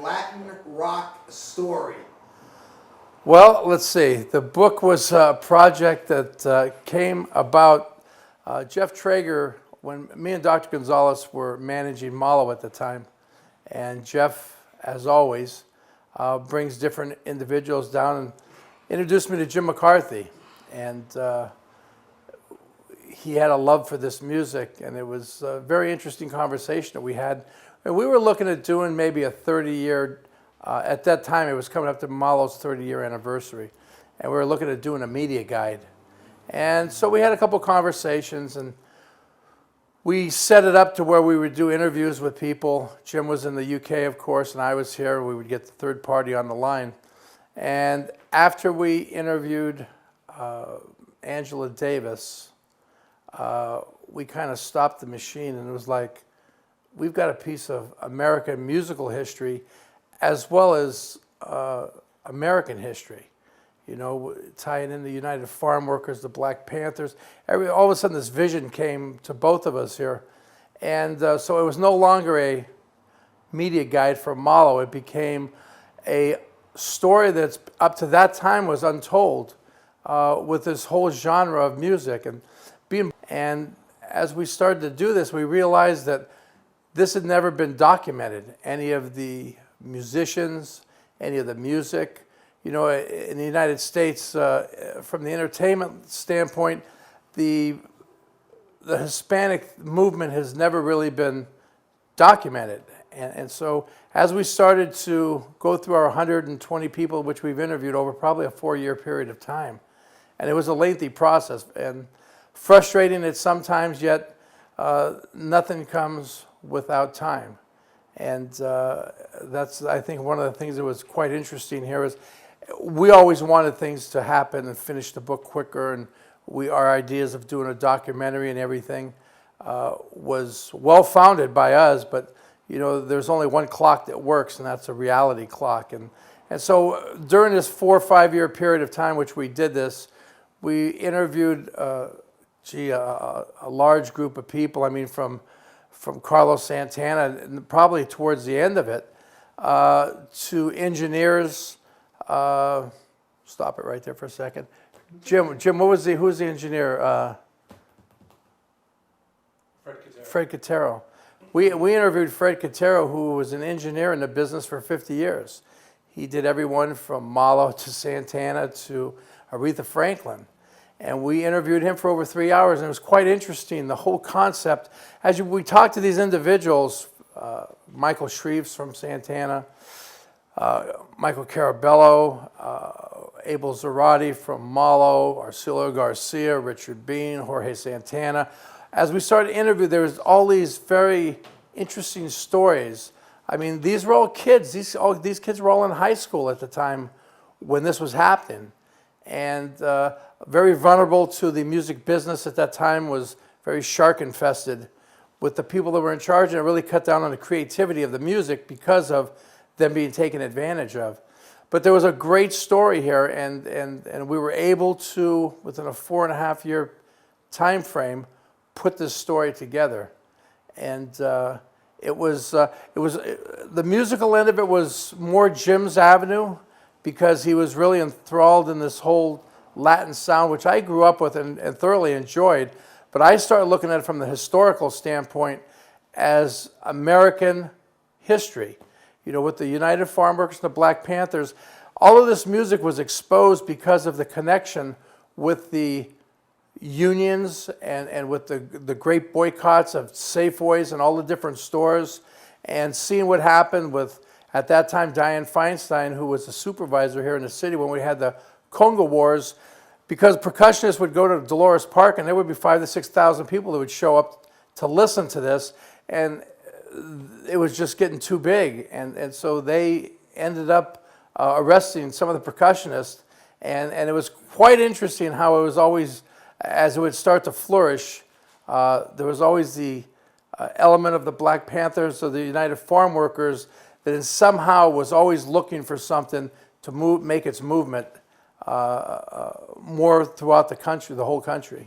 Latin rock story? Well, let's see. The book was a project that came about. Jeff Traeger, when me and Dr. Gonzalez were managing Malo at the time, and Jeff, as always, brings different individuals down and introduced me to Jim McCarthy. And he had a love for this music, and it was a very interesting conversation that we had. And we were looking at doing maybe a 30-year, at that time it was coming up to Malo's 30-year anniversary, and we were looking at doing a media guide. And so we had a couple conversations, and we set it up to where we would do interviews with people. Jim was in the UK, of course, and I was here. We would get the third party on the line. And after we interviewed Angela Davis, we kind of stopped the machine, and it was like, we've got a piece of American musical history as well as American history. You know, tying in the United Farm Workers, the Black Panthers. All of a sudden this vision came to both of us here. And so it was no longer a media guide for Malo. It became a story that's up to that time was untold with this whole genre of music. And as we started to do this, we realized that this had never been documented. Any of the musicians, any of the music. You know, in the United States, from the entertainment standpoint, the Hispanic movement has never really been documented. And so as we started to go through our 120 people, which we've interviewed over probably a 4-year period of time, and it was a lengthy process and frustrating at sometimes, yet nothing comes without time. And that's, I think, one of the things that was quite interesting here is we always wanted things to happen and finish the book quicker, and our ideas of doing a documentary and everything was well-founded by us, but you know, there's only one clock that works, and that's a reality clock. And so during this 4 or 5 year period of time which we did this, we interviewed a large group of people. I mean, from Carlos Santana, and probably towards the end of it, to engineers. Stop it right there for a second. Jim, who's the engineer? Fred Catero. We interviewed Fred Catero, who was an engineer in the business for 50 years. He did everyone from Malo to Santana to Aretha Franklin. And we interviewed him for over 3 hours, and it was quite interesting, the whole concept. We talked to these individuals, Michael Shreves from Santana, Michael Carabello, Abel Zarate from Malo, Arcilio Garcia, Richard Bean, Jorge Santana. As we started to interview, there was all these very interesting stories. I mean, these were all kids. These kids were all in high school at the time when this was happening. And very vulnerable to the music business at that time, was very shark infested with the people that were in charge, and it really cut down on the creativity of the music because of them being taken advantage of. But there was a great story here, and we were able to, within a 4.5 year time frame, put this story together. And it was the musical end of it was more Jim's avenue, because he was really enthralled in this whole Latin sound, which I grew up with and thoroughly enjoyed. But I started looking at it from the historical standpoint as American history. You know, with the United Farm Workers and the Black Panthers, all of this music was exposed because of the connection with the unions and with the great boycotts of Safeways and all the different stores, and seeing what happened with, at that time, Dianne Feinstein, who was the supervisor here in the city when we had the Congo Wars, because percussionists would go to Dolores Park and there would be 5,000 to 6,000 people that would show up to listen to this, and it was just getting too big. And so they ended up arresting some of the percussionists, and it was quite interesting how it was always, as it would start to flourish, there was always the element of the Black Panthers or the United Farm Workers that in somehow was always looking for something to make its movement more throughout the country, the whole country.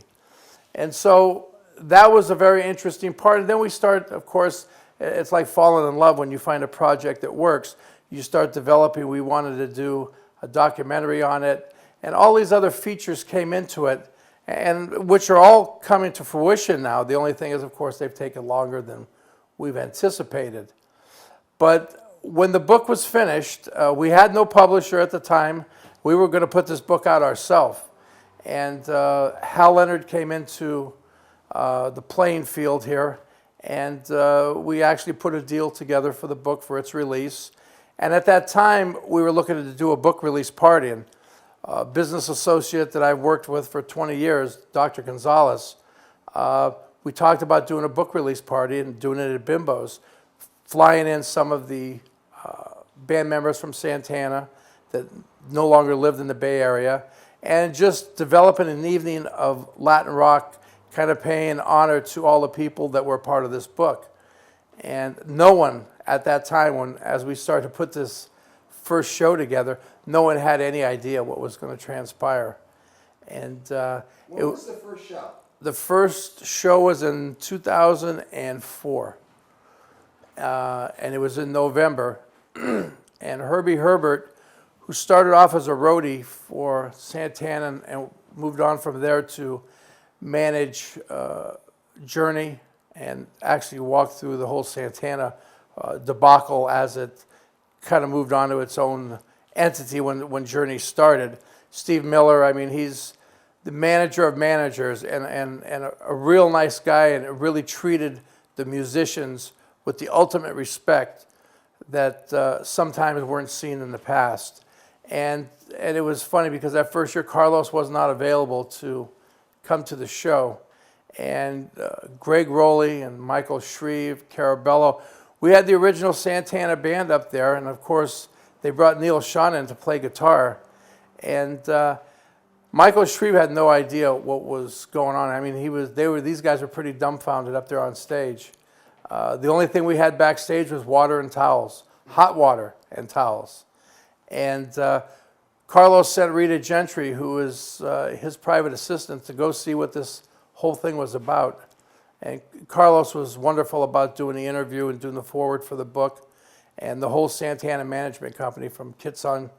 And so that was a very interesting part. And then we start, of course, it's like falling in love when you find a project that works. you start developing, we wanted to do a documentary on it, and all these other features came into it, and which are all coming to fruition now. The only thing is, of course, they've taken longer than we've anticipated. But when the book was finished, we had no publisher at the time. We were going to put this book out ourselves. And Hal Leonard came into the playing field here, and we actually put a deal together for the book for its release. And at that time, we were looking to do a book release party. And a business associate that I've worked with for 20 years, Dr. Gonzalez, we talked about doing a book release party and doing it at Bimbo's, flying in some of the band members from Santana that no longer lived in the Bay Area, and just developing an evening of Latin rock, kind of paying honor to all the people that were part of this book. And no one at that time, as we started to put this first show together, no one had any idea what was going to transpire. And What was the first show? the first show was in 2004, and it was in November. And Herbie Herbert, who started off as a roadie for Santana and moved on from there to manage Journey and actually walked through the whole Santana debacle as it kind of moved on to its own entity when Journey started. Steve Miller, I mean, he's the manager of managers and a real nice guy, and really treated the musicians with the ultimate respect that sometimes weren't seen in the past. And it was funny because that first year Carlos was not available to come to the show. And Greg Rowley and Michael Shreve, Carabello, we had the original Santana band up there, and of course they brought Neil Schon in to play guitar. And Michael Shreve had no idea what was going on. I mean, these guys were pretty dumbfounded up there on stage. The only thing we had backstage was water and towels, hot water and towels. And Carlos sent Rita Gentry, who was his private assistant, to go see what this whole thing was about. And Carlos was wonderful about doing the interview and doing the forward for the book. And the whole Santana management company, from Kitson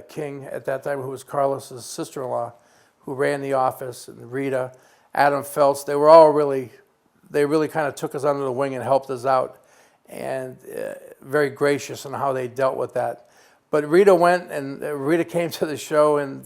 King at that time, who was Carlos's sister-in-law, who ran the office, and Rita, Adam Feltz, they really kind of took us under the wing and helped us out, and very gracious in how they dealt with that. But Rita came to the show and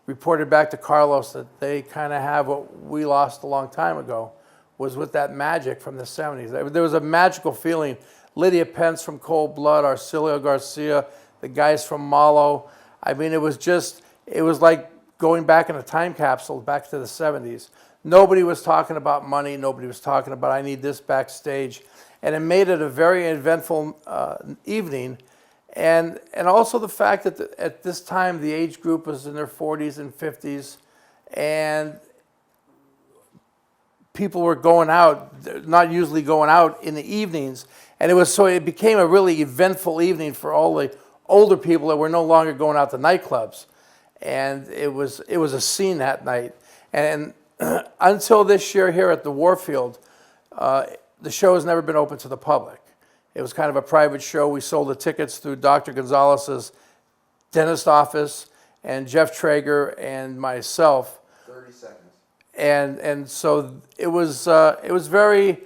reported back to Carlos that they kind of have what we lost a long time ago, was with that magic from the 70s. There was a magical feeling. Lydia Pence from Cold Blood, Arcilio Garcia, the guys from Malo. I mean, it was like going back in a time capsule back to the 70s. Nobody was talking about money. Nobody was talking about, I need this backstage. And it made it a very eventful evening. And also the fact that at this time, the age group was in their 40s and 50s. And people were going out, not usually going out in the evenings. And it became a really eventful evening for all the older people that were no longer going out to nightclubs. And it was a scene that night. And until this year here at the Warfield, the show has never been open to the public. It was kind of a private show. We sold the tickets through Dr. Gonzalez's dentist office, and Jeff Traeger and myself. 30 seconds. And so it was very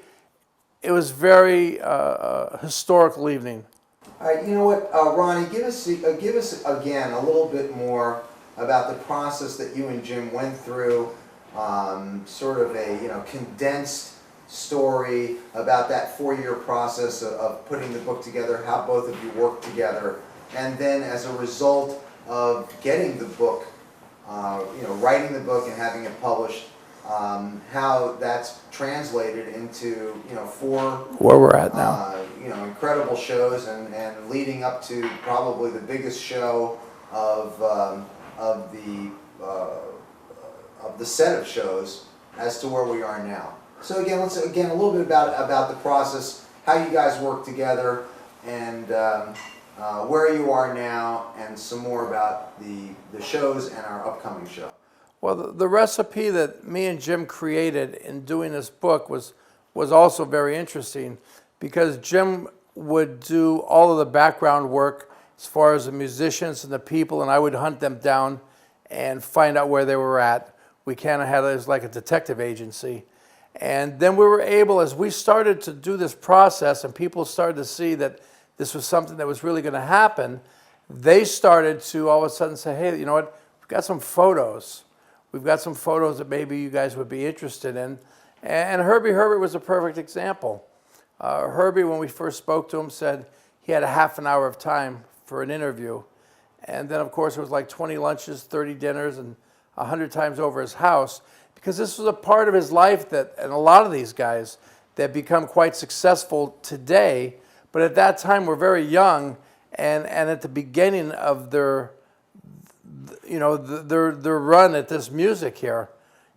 historical evening. All right, you know what, Ronnie, give us again a little bit more about the process that you and Jim went through, sort of a condensed story about that 4-year process of putting the book together, how both of you worked together, and then as a result of getting the book, writing the book and having it published, how that's translated into 4 where we're at now. Incredible shows, and leading up to probably the biggest show of the set of shows as to where we are now. So again, let's a little bit about the process, how you guys work together, and where you are now, and some more about the shows and our upcoming show. Well, the recipe that me and Jim created in doing this book was also very interesting, because Jim would do all of the background work as far as the musicians and the people, and I would hunt them down and find out where they were at. We kind of had it as like a detective agency. And then we were able, as we started to do this process and people started to see that this was something that was really going to happen, they started to all of a sudden say, hey, you know what, we've got some photos. We've got some photos that maybe you guys would be interested in. And Herbie Herbert was a perfect example. Herbie, when we first spoke to him, said he had a half an hour of time for an interview. And then, of course, it was like 20 lunches, 30 dinners, and 100 times over his house, because this was a part of his life that, and a lot of these guys that become quite successful today, but at that time were very young and at the beginning of their, you know, their run at this music here.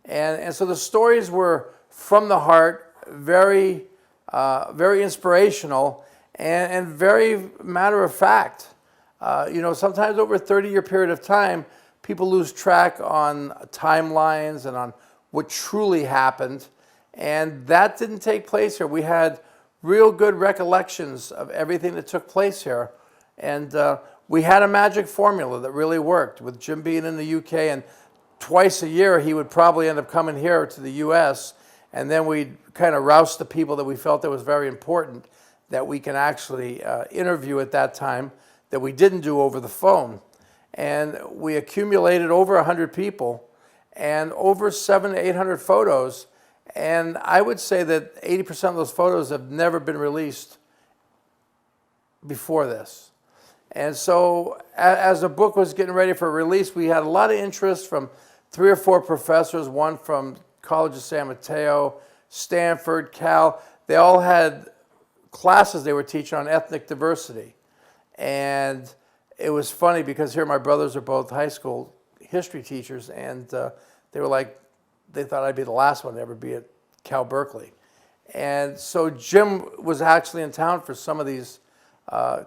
And so the stories were from the heart, very, very inspirational, and very matter of fact. You know, sometimes over a 30-year period of time, people lose track on timelines and on what truly happened, and that didn't take place here. We had real good recollections of everything that took place here, and we had a magic formula that really worked, with Jim being in the UK, and twice a year he would probably end up coming here to the US, and then we'd kind of rouse the people that we felt that was very important that we can actually interview at that time, that we didn't do over the phone. And we accumulated over 100 people and over 700 to 800 photos. And I would say that 80% of those photos have never been released before this. And so as the book was getting ready for release, we had a lot of interest from 3 or 4 professors, one from College of San Mateo, Stanford, Cal. They all had classes they were teaching on ethnic diversity. And it was funny because here my brothers are both high school history teachers, and they were like, they thought I'd be the last one to ever be at Cal Berkeley. And so Jim was actually in town for some of these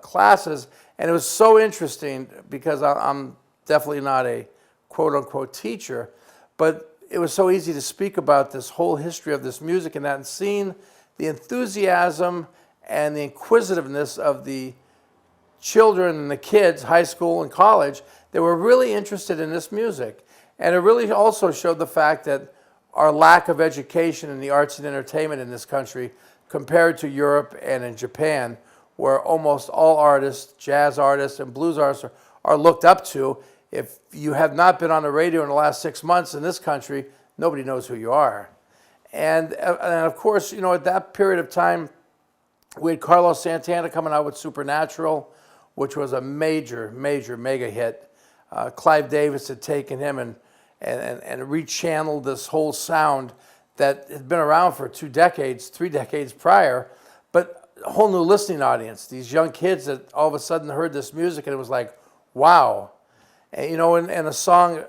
classes, and it was so interesting because I'm definitely not a quote-unquote teacher, but it was so easy to speak about this whole history of this music and that, and seeing the enthusiasm and the inquisitiveness of the children and the kids, high school and college, they were really interested in this music. And it really also showed the fact that our lack of education in the arts and entertainment in this country compared to Europe and in Japan, where almost all artists, jazz artists and blues artists are looked up to. If you have not been on the radio in the last 6 months in this country, nobody knows who you are. And of course, you know, at that period of time, we had Carlos Santana coming out with Supernatural, which was a major, major mega hit. Clive Davis had taken him and rechanneled this whole sound that had been around for 2 decades, 3 decades prior, but a whole new listening audience. These young kids that all of a sudden heard this music and it was like, wow. And, you know, and a song,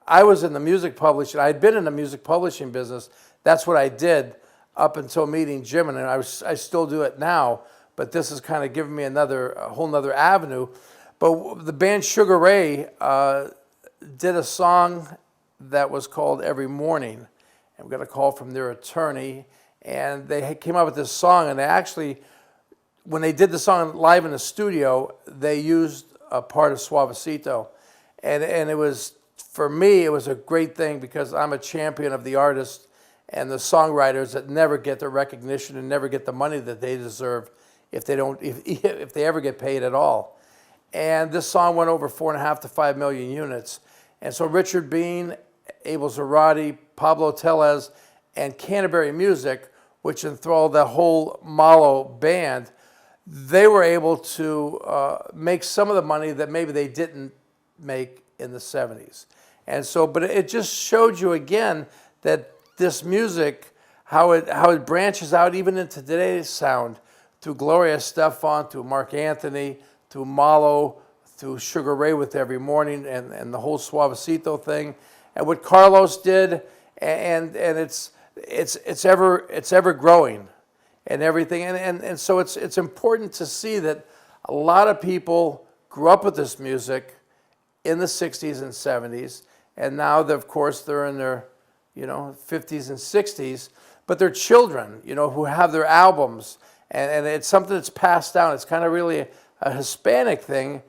I was in the music publishing, I had been in the music publishing business. That's what I did up until meeting Jim, and I still do it now. But this has kind of given me a whole nother avenue. But the band Sugar Ray did a song that was called Every Morning. And we got a call from their attorney, and they came up with this song, and they actually, when they did the song live in the studio, they used a part of Suavecito. And it was, for me, it was a great thing because I'm a champion of the artists and the songwriters that never get the recognition and never get the money that they deserve if they ever get paid at all. And this song went over 4.5 to 5 million units. And so Richard Bean, Abel Zarate, Pablo Tellez, and Canterbury Music, which enthralled the whole Malo band, they were able to make some of the money that maybe they didn't make in the 70s. And so, but it just showed you again that this music, how it branches out even into today's sound, through Gloria Estefan, through Mark Anthony, through Malo, through Sugar Ray with Every Morning, and the whole Suavecito thing, and what Carlos did, and it's ever growing, and everything, and so it's important to see that a lot of people grew up with this music in the 60s and 70s, and now of course they're in their 50s and 60s, but they're children, who have their albums. and it's something that's passed down. It's kind of really a Hispanic thing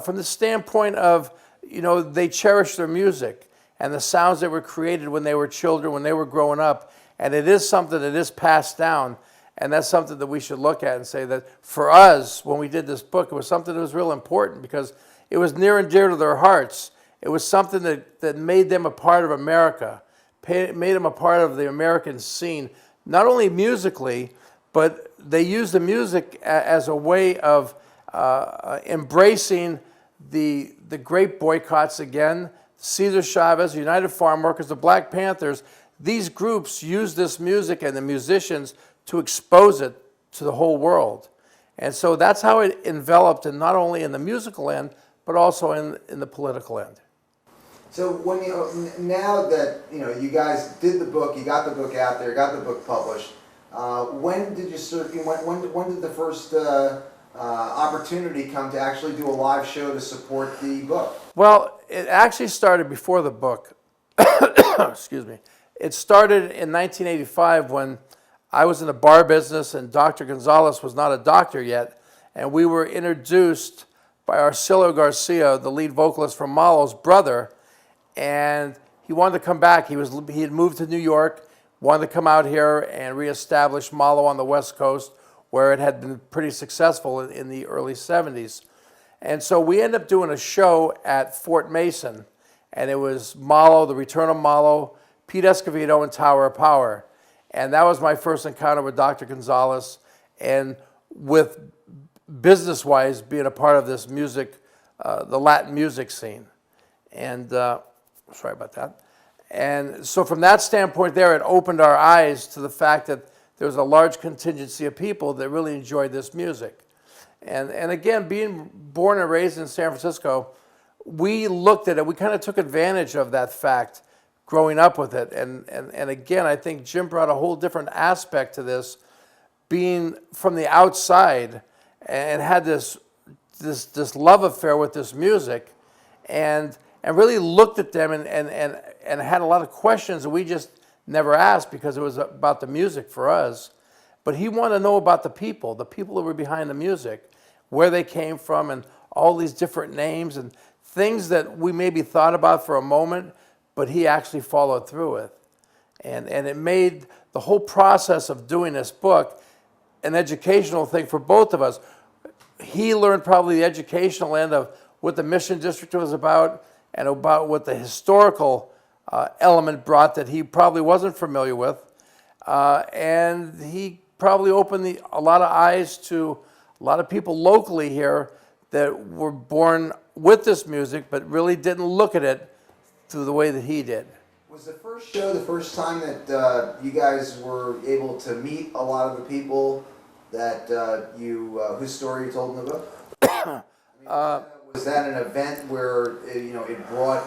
from the standpoint of, they cherish their music and the sounds that were created when they were children, when they were growing up. And it is something that is passed down. And that's something that we should look at and say that for us, when we did this book, it was something that was real important because it was near and dear to their hearts. It was something that made them a part of America, made them a part of the American scene, not only musically, but they used the music as a way of embracing the great boycotts again. Cesar Chavez, United Farm Workers, the Black Panthers, these groups used this music and the musicians to expose it to the whole world. And so that's how it enveloped, and not only in the musical end, but also in the political end. So when now that you guys did the book, you got the book out there, got the book published. When did you when did the first opportunity come to actually do a live show to support the book? Well, it actually started before the book. Excuse me. It started in 1985 when I was in the bar business and Dr. Gonzalez was not a doctor yet, and we were introduced by Arcilio Garcia, the lead vocalist from Malo's brother, and he wanted to come back. He had moved to New York, wanted to come out here and reestablish Malo on the West Coast, where it had been pretty successful in the early 70s. And so we ended up doing a show at Fort Mason, and it was Malo, The Return of Malo, Pete Escovedo, and Tower of Power. And that was my first encounter with Dr. Gonzalez, and with business-wise being a part of this music, the Latin music scene. And sorry about that. And so from that standpoint there, it opened our eyes to the fact that there was a large contingency of people that really enjoyed this music. And again, being born and raised in San Francisco, we looked at it, we kind of took advantage of that fact growing up with it. And again, I think Jim brought a whole different aspect to this, being from the outside, and had this love affair with this music, and really looked at them and had a lot of questions that we just never asked because it was about the music for us. But he wanted to know about the people that were behind the music, where they came from, and all these different names and things that we maybe thought about for a moment, but he actually followed through with. And it made the whole process of doing this book an educational thing for both of us. He learned probably the educational end of what the Mission District was about, and about what the historical element brought that he probably wasn't familiar with. And he probably opened a lot of eyes to a lot of people locally here that were born with this music, but really didn't look at it through the way that he did. Was the first show the first time that you guys were able to meet a lot of the people that whose story you told in the book? Was that an event where it brought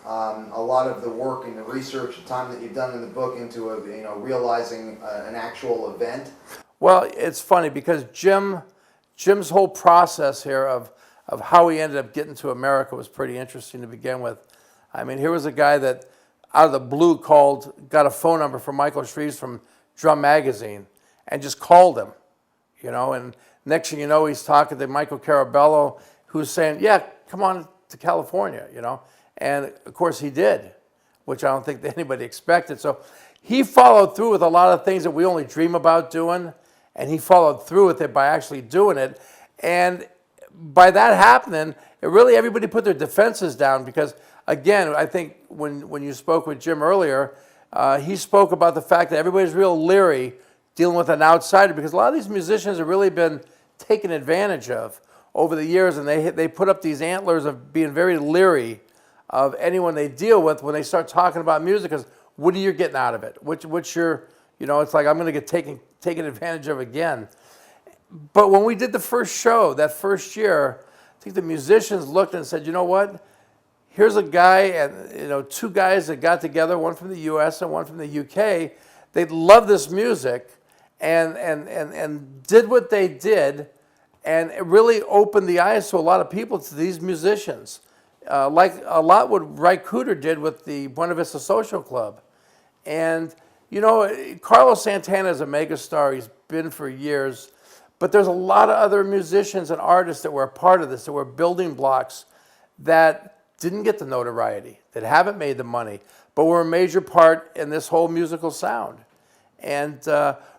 a lot of the work and the research and time that you've done in the book into realizing an actual event? Well, it's funny because Jim's whole process here of how he ended up getting to America was pretty interesting to begin with. I mean, here was a guy that out of the blue got a phone number from Michael Shreves from Drum Magazine, and just called him, and next thing you know, he's talking to Michael Carabello, who's saying, yeah, come on to California, and of course he did, which I don't think that anybody expected. So he followed through with a lot of things that we only dream about doing, and he followed through with it by actually doing it. And by that happening, everybody put their defenses down, because again, I think when you spoke with Jim earlier, he spoke about the fact that everybody's real leery dealing with an outsider, because a lot of these musicians have really been taken advantage of over the years, and they put up these antlers of being very leery of anyone they deal with when they start talking about music, because what are you getting out of it? What's your, it's like I'm going to get taken advantage of again. But when we did the first show, that first year, I think the musicians looked and said, you know what? Here's a guy and two guys that got together, one from the U.S. and one from the U.K. They loved this music and did what they did, and it really opened the eyes to a lot of people to these musicians, like a lot what Ry Cooder did with the Buena Vista Social Club. And Carlos Santana is a megastar. He's been for years. But there's a lot of other musicians and artists that were a part of this, that were building blocks that didn't get the notoriety, that haven't made the money, but were a major part in this whole musical sound. And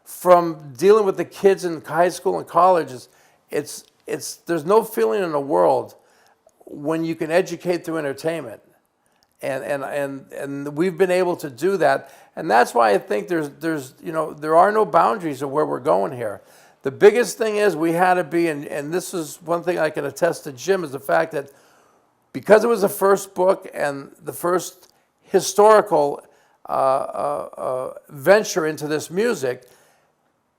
from dealing with the kids in high school and colleges, there's no feeling in the world when you can educate through entertainment. And we've been able to do that. And that's why I think there are no boundaries of where we're going here. The biggest thing is we had to be, and this is one thing I can attest to Jim, is the fact that because it was the first book and the first historical venture into this music,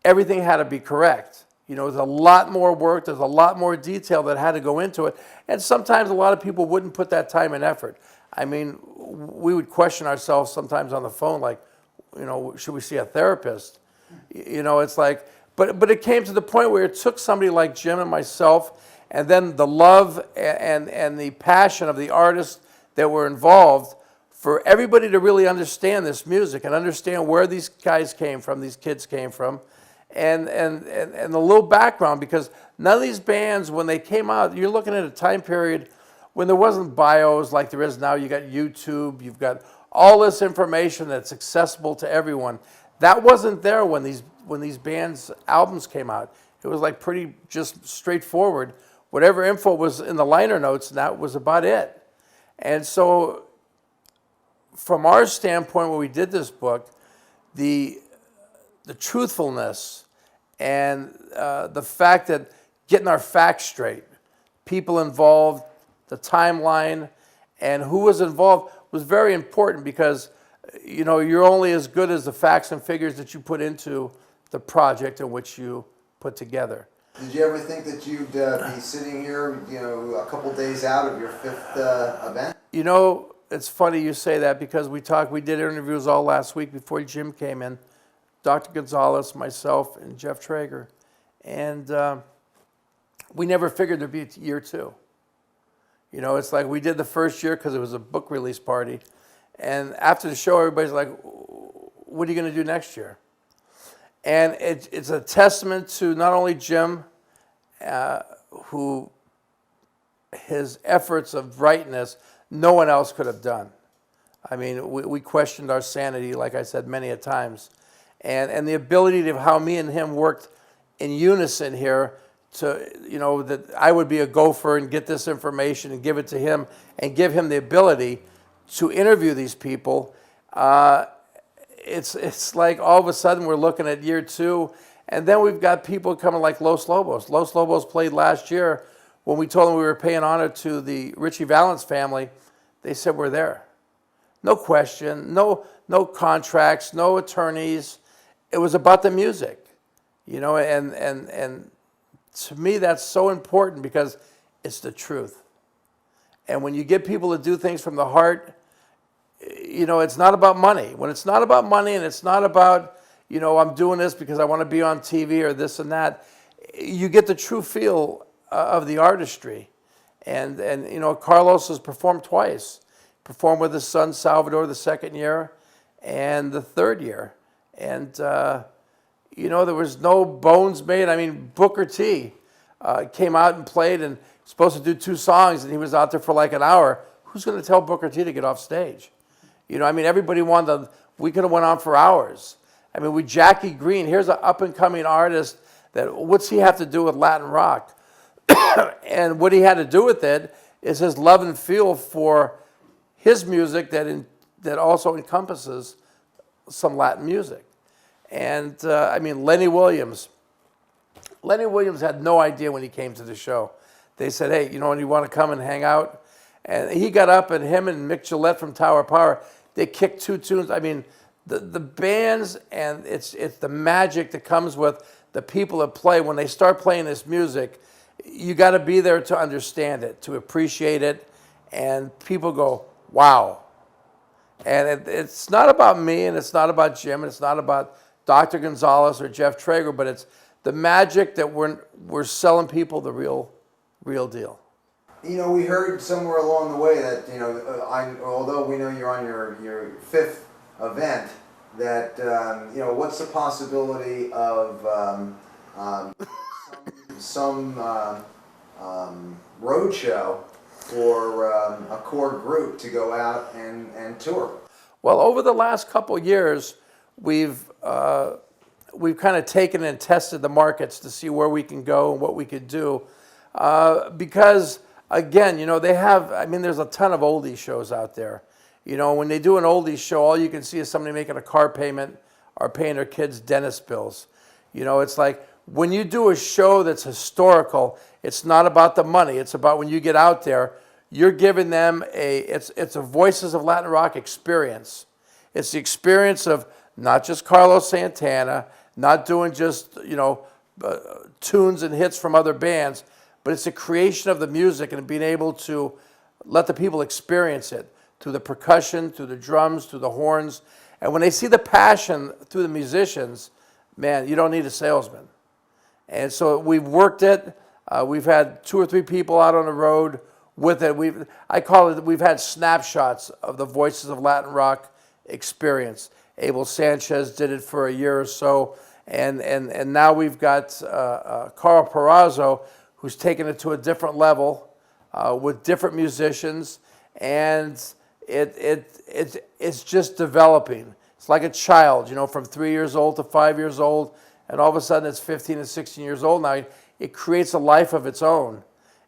everything had to be correct. There's a lot more work, there's a lot more detail that had to go into it, and sometimes a lot of people wouldn't put that time and effort. I mean, we would question ourselves sometimes on the phone, like, should we see a therapist? It's like, but it came to the point where it took somebody like Jim and myself, and then the love and the passion of the artists that were involved, for everybody to really understand this music and understand where these guys came from, these kids came from, and the little background, because none of these bands, when they came out, you're looking at a time period when there wasn't bios like there is now. You got YouTube, you've got all this information that's accessible to everyone. That wasn't there when these bands' albums came out. It was like pretty just straightforward. Whatever info was in the liner notes, and that was about it. And so from our standpoint, when we did this book, the truthfulness and the fact that getting our facts straight, people involved, the timeline, and who was involved was very important, because you're only as good as the facts and figures that you put into the project in which you put together. Did you ever think that you'd be sitting here, a couple days out of your 5th event? It's funny you say that, because we did interviews all last week before Jim came in, Dr. Gonzalez, myself, and Jeff Traeger. And we never figured there'd be year 2. It's like we did the first year because it was a book release party. And after the show, everybody's like, what are you going to do next year? And it's a testament to not only Jim, who his efforts of writing this, no one else could have done. I mean, we questioned our sanity, like I said, many a times. And the ability of how me and him worked in unison here to, that I would be a gopher and get this information and give it to him and give him the ability to interview these people. It's like all of a sudden we're looking at year 2, and then we've got people coming like Los Lobos. Los Lobos played last year. When we told them we were paying honor to the Richie Valens family, they said we're there. No question, no contracts, no attorneys. It was about the music, and to me that's so important, because it's the truth. And when you get people to do things from the heart, it's not about money. When it's not about money, and it's not about, I'm doing this because I want to be on TV or this and that, you get the true feel of the artistry. And Carlos has performed twice. Performed with his son Salvador the 2nd year and the 3rd year. And, there was no bones made. I mean, Booker T came out and played and supposed to do 2 songs, and he was out there for like an hour. Who's going to tell Booker T to get off stage? Everybody wanted we could have went on for hours. I mean, with Jackie Green, here's an up-and-coming artist that, what's he have to do with Latin rock? And what he had to do with it is his love and feel for his music that also encompasses some Latin music. And, Lenny Williams. Lenny Williams had no idea when he came to the show. They said, hey, you want to come and hang out? And he got up, and him and Mick Gillette from Tower Power, they kicked 2 tunes. I mean, the bands, and it's the magic that comes with the people that play. When they start playing this music, you got to be there to understand it, to appreciate it, and people go, wow. And it's not about me, and it's not about Jim, and it's not about Dr. Gonzalez or Jeff Traeger, but it's the magic that we're selling people the real deal. We heard somewhere along the way that, although we know you're on your 5th event, that, what's the possibility of some road show for a core group to go out and tour? Well, over the last couple of years, we've kind of taken and tested the markets to see where we can go and what we could do. Because, again, they have, I mean, there's a ton of oldies shows out there. When they do an oldies show, all you can see is somebody making a car payment or paying their kids' dentist bills. It's like when you do a show that's historical, it's not about the money. It's about when you get out there, you're giving them it's a Voices of Latin Rock experience. It's the experience of not just Carlos Santana, not doing just, tunes and hits from other bands, but it's the creation of the music and being able to let the people experience it through the percussion, through the drums, through the horns. And when they see the passion through the musicians, man, you don't need a salesman. And so we've worked it. We've had 2 or 3 people out on the road with it. We've had snapshots of the Voices of Latin Rock experience. Abel Sanchez did it for a year or so. And now we've got Carl Perazzo, who's taken it to a different level with different musicians. And it's just developing. It's like a child, from 3 years old to 5 years old, and all of a sudden it's 15 and 16 years old now. It creates a life of its own,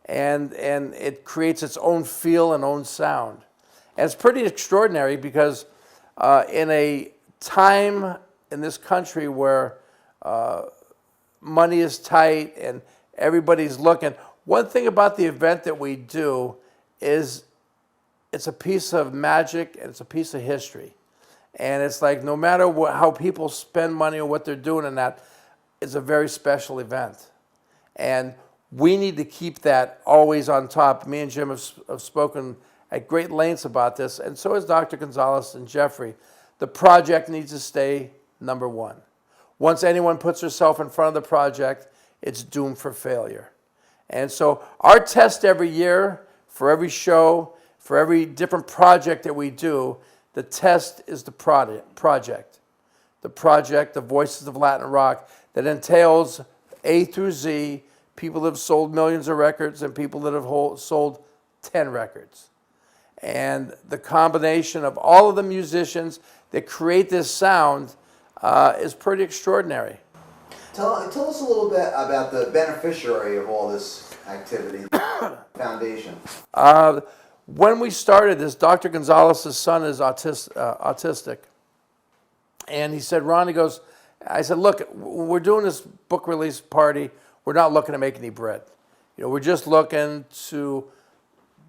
and it creates its own feel and own sound. And it's pretty extraordinary because in a time in this country where money is tight and everybody's looking, one thing about the event that we do is it's a piece of magic and it's a piece of history. And it's like no matter how people spend money or what they're doing in that, it's a very special event. And we need to keep that always on top. Me and Jim have spoken at great lengths about this, and so has Dr. Gonzalez and Jeffrey. The project needs to stay number one. Once anyone puts herself in front of the project, it's doomed for failure. And so our test every year, for every show, for every different project that we do, the test is the project. The project, the Voices of Latin Rock, that entails A through Z, people that have sold millions of records and people that have sold 10 records. And the combination of all of the musicians that create this sound is pretty extraordinary. Tell us a little bit about the beneficiary of all this activity, the foundation. When we started this, Dr. Gonzalez's son is autistic. And he said, Ron, I said, look, we're doing this book release party. We're not looking to make any bread. We're just looking to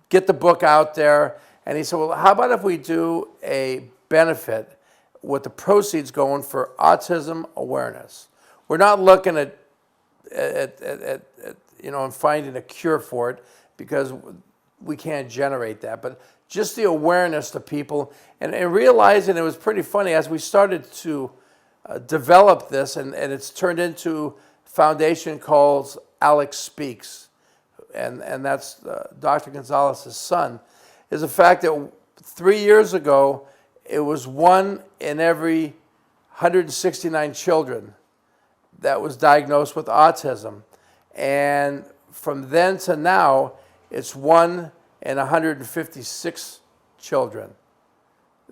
get the book out there. And he said, well, how about if we do a benefit with the proceeds going for autism awareness? We're not looking at and finding a cure for it because we can't generate that, but just the awareness to people and realizing it was pretty funny as we started to develop this, and it's turned into a foundation called Alex Speaks, and that's Dr. Gonzalez's son, is the fact that 3 years ago, it was 1 in every 169 children that was diagnosed with autism. And from then to now, it's 1 in 156 children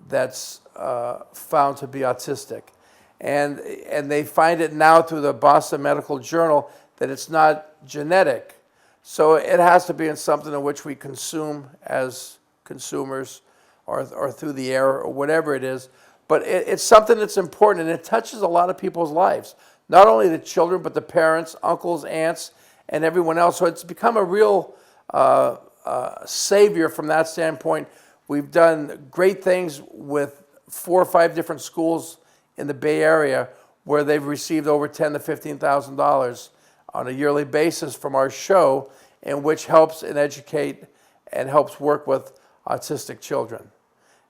that's found to be autistic. And they find it now through the Boston Medical Journal that it's not genetic. So it has to be in something in which we consume as consumers or through the air or whatever it is. But it's something that's important, and it touches a lot of people's lives. Not only the children, but the parents, uncles, aunts, and everyone else. So it's become a real savior from that standpoint. We've done great things with 4 or 5 different schools in the Bay Area where they've received over $10,000 to $15,000 on a yearly basis from our show, in which helps and educate and helps work with autistic children.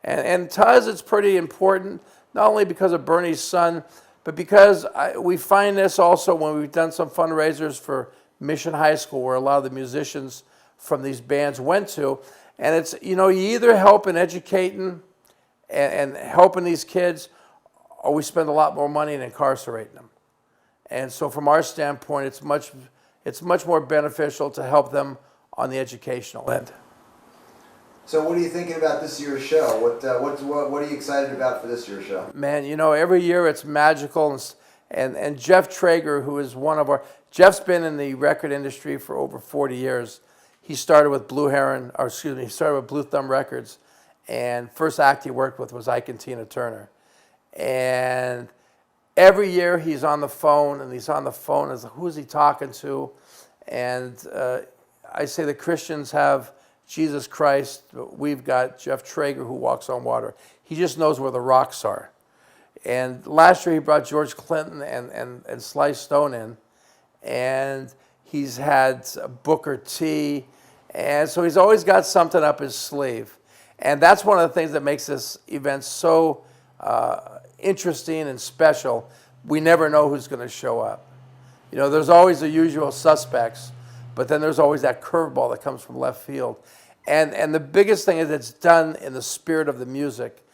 And to us, it's pretty important, not only because of Bernie's son, but because we find this also when we've done some fundraisers for Mission High School, where a lot of the musicians from these bands went to. And it's, you either help in educating and helping these kids, or we spend a lot more money in incarcerating them. And so from our standpoint, it's much it's much more beneficial to help them on the educational end. So what are you thinking about this year's show? What are you excited about for this year's show? Man, you know, every year it's magical, and Jeff Traeger, who is one of our, Jeff's been in the record industry for over 40 years. He started with Blue Thumb Records, and first act he worked with was Ike and Tina Turner. And every year he's on the phone, and he's on the phone as who is he talking to? And I say the Christians have Jesus Christ, we've got Jeff Traeger who walks on water. He just knows where the rocks are. And last year he brought George Clinton and Sly Stone in, and he's had Booker T, and so he's always got something up his sleeve. And that's one of the things that makes this event so interesting and special. We never know who's going to show up. You know, there's always the usual suspects, but then there's always that curveball that comes from left field. And the biggest thing is it's done in the spirit of the music.